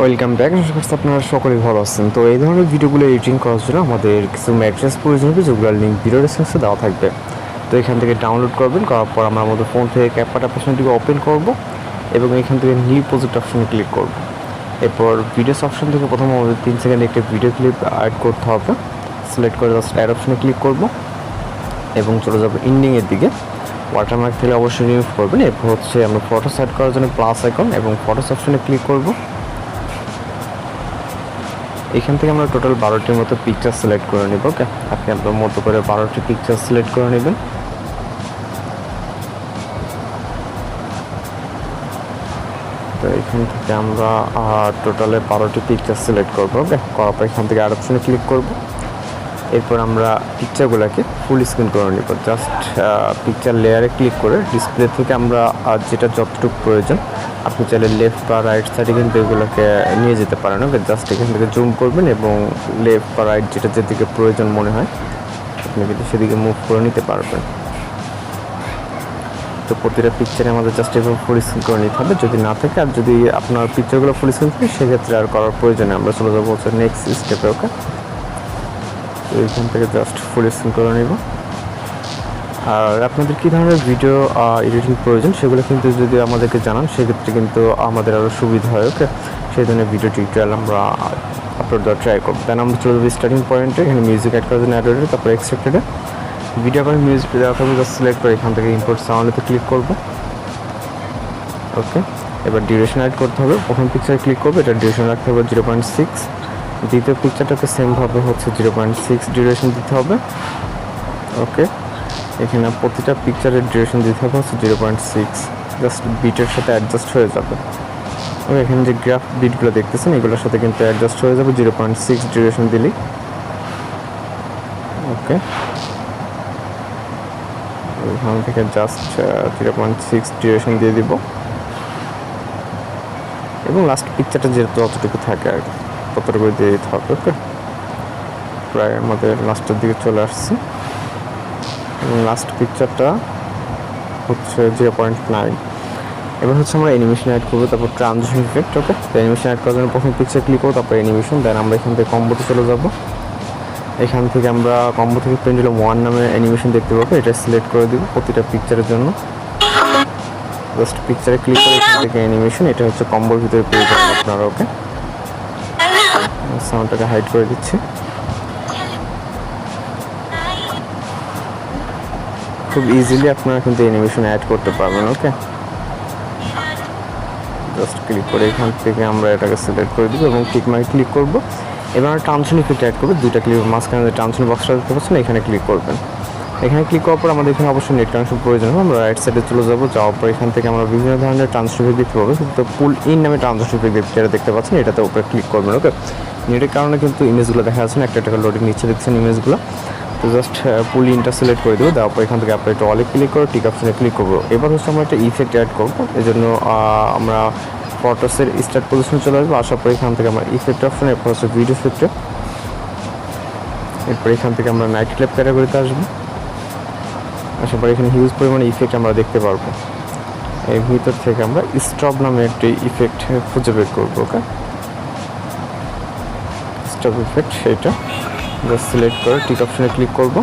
Welcome back. আশা করছি আপনারা সকলেই ভালো আছেন। তো এই ধরনের ভিডিওগুলো এডিটিং করার জন্য আমাদের কিছু ম্যাট্রিক্স প্রয়োজন হবে, যেগুলোর লিঙ্ক ভিডিও ডেসক্রিপশনে দেওয়া থাকবে। তো এখান থেকে ডাউনলোড করবেন, করার পর আমরা আমাদের ফোন থেকে ক্যাপকাট অ্যাপ্লিকেশনটিকে ওপেন করব এবং এখান থেকে নিউ প্রজেক্ট অপশনে ক্লিক করব। এরপর ভিডিওস অপশন থেকে প্রথমে আমাদের 3 সেকেন্ড একটা ভিডিও ক্লিপ অ্যাড করতে হবে। সিলেক্ট করে জাস্ট অ্যাড অপশনে ক্লিক করব এবং চলে যাব এন্ডিংয়ের দিকে। ওয়াটারমার্ক থেকে অবশ্যই রিমুভ করবেন। এরপর হচ্ছে আমরা ফটো সেট করার জন্য প্লাস আইকন এবং ফটোস অপশনে ক্লিক করব। এখান থেকে আমরা টোটাল 12টির মতো পিকচার সিলেক্ট করে নেব। ওকে, আপনি আপনার মতো করে 12টি পিকচার সিলেক্ট করে নেবেন। তো এখান থেকে আমরা টোটালে 12টি পিকচার সিলেক্ট করবো। ওকে, করার পর এখান থেকে অ্যাড অপশনে ক্লিক করব। এরপর আমরা পিকচারগুলোকে ফুল স্ক্রিন করে নেব। জাস্ট পিকচার লেয়ারে ক্লিক করে ডিসপ্লে থেকে আমরা যেটা যতটুকু প্রয়োজন, আপনি চাইলে লেফট বা রাইট সাইডে কিন্তু এগুলোকে নিয়ে যেতে পারেন। ওকে, জাস্ট এখান থেকে জুম করবেন এবং লেফট বা রাইট যেটা যেদিকে প্রয়োজন মনে হয় আপনি কিন্তু সেদিকে মুভ করে নিতে পারবেন। তো প্রতিটা পিকচারে আমাদের জাস্ট এভাবে ফুল স্ক্রিন করে নিতে হবে যদি না থাকে। আর যদি আপনার পিকচারগুলো ফুল স্ক্রিন থাকে সেক্ষেত্রে আর করার প্রয়োজনে আমরা চলে যাবো হচ্ছে নেক্সট স্টেপে। ওকে, তো এইখান থেকে জাস্ট ফুল স্ক্রিন করে নেব। আর আপনাদের কী ধরনের ভিডিও এডিটিং প্রয়োজন সেগুলো কিন্তু যদি আমাদেরকে জানান সেক্ষেত্রে কিন্তু আমাদের আরও সুবিধা হয়। ওকে, সেই ধরনের ভিডিও টিউটোরিয়াল আমরা আপলোড দেওয়ার ট্রাই করব। দেন আমরা চলে যাবো স্টার্টিং পয়েন্টে। এখানে মিউজিক অ্যাড করার জন্য অ্যাড হয়ে, তারপরে এক্সট্রাক্টেডে ভিডিও করে মিউজিক দেওয়া থাকবে, জাস্ট সিলেক্ট করে এখান থেকে ইম্পোর্ট সাউন্ডেতে ক্লিক করব। ওকে, এবার ডিউরেশন অ্যাড করতে হবে। প্রথম পিকচারে ক্লিক করবে, এটা ডিউরেশন রাখতে হবে 0.6। দ্বিতীয় পিকচারটাকে সেমভাবে হচ্ছে 0.6 ডিউরেশন দিতে হবে। ওকে, এখানে প্রতিটা পিকচারের ডিউরেশন দিতে হবে হচ্ছে 0.6, জাস্ট বিটের সাথে অ্যাডজাস্ট হয়ে যাবে। ওকে, এখানে যে গ্রাফ বিটগুলো দেখতেছেন এগুলোর সাথে কিন্তু অ্যাডজাস্ট হয়ে যাবে 0.6 ডিউরেশন দিলেই। ওকে, এখান থেকে জাস্ট 0.6 ডিউরেশন দিয়ে দিব এবং লাস্ট পিকচারটা যেহেতু যতটুকু থাকে আর ততটুকু দিয়ে দিতে হবে। ওকে, প্রায় আমাদের লাস্টের দিকে চলে আসছে এবং লাস্ট পিকচারটা হচ্ছে 0.9। এবার হচ্ছে আমরা অ্যানিমেশন অ্যাড করবো, তারপর ট্রানজিশন ইফেক্ট। ওকে, তো অ্যানিমেশন অ্যাড করার জন্য প্রথম পিকচার ক্লিক করবো, তারপর অ্যানিমেশন। দেন আমরা এখান থেকে কম্বোতে চলে যাব। এখান থেকে আমরা কম্বো থেকে পেন্ডুলাম 1 নামে অ্যানিমেশন দেখতে পাবো, এটা সিলেক্ট করে দিব প্রতিটা পিকচারের জন্য। জাস্ট পিকচারে ক্লিক করে এখান থেকে অ্যানিমেশন, এটা হচ্ছে কম্বোর ভিতরে পেয়ে যাবেন আপনারা। ওকে, সাউন্ডটাকে হাইড করে দিচ্ছি। খুব ইজিলি আপনারা কিন্তু অ্যানিমেশন অ্যাড করতে পারবেন। ওকে, জাস্ট ক্লিক করে এখান থেকে আমরা এটাকে সিলেক্ট করে দিব এবং টিক মার্কে ক্লিক করব। এবার ট্রানজিশন ইফেক্ট অ্যাড করবো। দুইটা ক্লিক মাঝখানে যে ট্রানজিশন বক্সটা দেখতে পাচ্ছেন এখানে ক্লিক করবেন। এখানে ক্লিক করার পর আমাদের এখানে অবশ্যই নেট কানেকশন প্রয়োজন হবে। আমরা রাইট সাইডে চলে যাবো, যাওয়ার পর এখান থেকে আমরা বিভিন্ন ধরনের ট্রানজিশন ইফেক্ট দেখতে পাবো। কিন্তু পুল ইন নামে ট্রানজিশন ইফেক্ট যেটা দেখতে পাচ্ছেন এটাতে উপরে ক্লিক করবেন। ওকে, নেটের কারণে কিন্তু ইমেজগুলো দেখা যাচ্ছে না, একটা একটা লোডিং নিচ্ছে দেখছেন ইমেজগুলো। তো জাস্ট পুল ইনটা সিলেক্ট করে দেবো, দেওয়ার পর এখান থেকে আপনার একটা অলে ক্লিক করে টিক অপশনে ক্লিক করবো। এবার হচ্ছে আমরা একটা ইফেক্ট অ্যাড করবো, এই জন্য আমরা ফটোসের স্টার্ট পজিশনে চলে আসবো। আসার পর এখান থেকে আমরা ইফেক্ট অপশনে, এরপর হচ্ছে ভিডিও ইফেক্টে, এরপর এখান থেকে আমরা নাইট ক্লিপ ক্যাটাগরিতে আসবো। আসার পর এখানে হিউজ পরিমাণে ইফেক্ট আমরা দেখতে পারবো। এর ভিতর থেকে আমরা স্টপ নামে একটি ইফেক্ট খুঁজে বের করবো। ওকে, স্টপ ইফেক্ট, সেটা জাস্ট সিলেক্ট করে টিক অপশনে ক্লিক করব।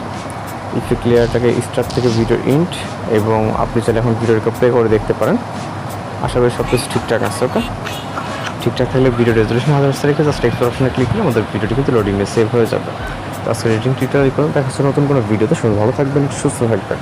ইফেক্ট লেয়ারটাকে স্টার্ট থেকে ভিডিও ইন্ট এবং আপনি চাইলে এখন ভিডিওটাকে প্লে করে দেখতে পারেন। আশা করি সব কিছু ঠিকঠাক আছে। ওকে, ঠিকঠাক থাকলে ভিডিও রেজলিউশন 1000 রেখে জাস্ট এক্সপোর্ট অপশনে ক্লিক করলে আমাদের ভিডিওটি কিন্তু লোডিংয়ে সেভ হয়ে যাবে। তো আজকে এডিটিং টিউটোরিয়াল করে দেখা হচ্ছে নতুন কোনো ভিডিওতে। সবাই ভালো থাকবেন, সুস্থ থাকবেন।